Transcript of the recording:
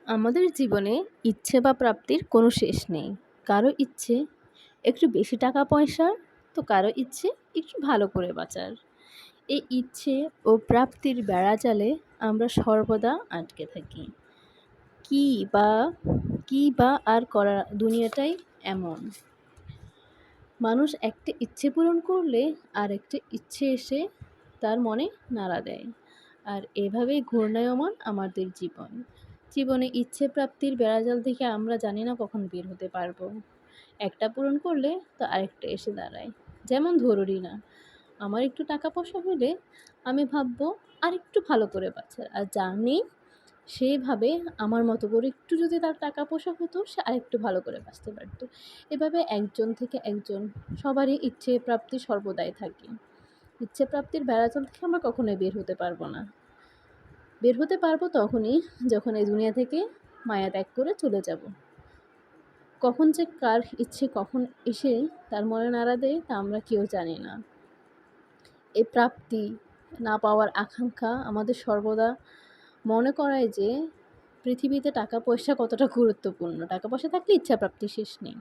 আমাদের জীবনে ইচ্ছে বা প্রাপ্তির কোনো শেষ নেই। কারো ইচ্ছে একটু বেশি টাকা পয়সার, তো কারো ইচ্ছে একটু ভালো করে বাঁচার। এই ইচ্ছে ও প্রাপ্তির বেড়াজালে আমরা সর্বদা আটকে থাকি। কি বা কি বা আর করা দুনিয়াটাই এমন। মানুষ একটা ইচ্ছে পূরণ করলে আরেকটা ইচ্ছে এসে তার মনে নাড়া দেয়। আর এভাবেই ঘূর্ণায়মান আমাদের জীবন। জীবনে ইচ্ছে প্রাপ্তির বেড়াজাল থেকে আমরা জানি না কখন বের হতে পারবো। একটা পূরণ করলে তো আরেকটা এসে দাঁড়ায়। যেমন ধরুনই না, আমার একটু টাকা পয়সা হলে আমি ভাববো আরেকটু ভালো করে বাঁচার। আর যার নেই সে ভাবে আমার মতো করে একটু যদি তার টাকা পয়সা হতো সে আরেকটু ভালো করে বাঁচতে পারতো। এভাবে একজন থেকে একজন সবারই ইচ্ছে প্রাপ্তি সর্বদাই থাকে। ইচ্ছে প্রাপ্তির বেড়াজাল থেকে আমরা কখনোই বের হতে পারবো না। বের হতে পারবো তখনই যখন এই দুনিয়া থেকে মায়া ত্যাগ করে চলে যাব। কখন যে কার ইচ্ছে কখন এসে তার মনে নাড়া দেয় তা আমরা কেউ জানি না। এই প্রাপ্তি না পাওয়ার আকাঙ্ক্ষা আমাদের সর্বদা মনে করায় যে পৃথিবীতে টাকা পয়সা কতটা গুরুত্বপূর্ণ। টাকা পয়সা থাকলে ইচ্ছা প্রাপ্তি শেষ নেই।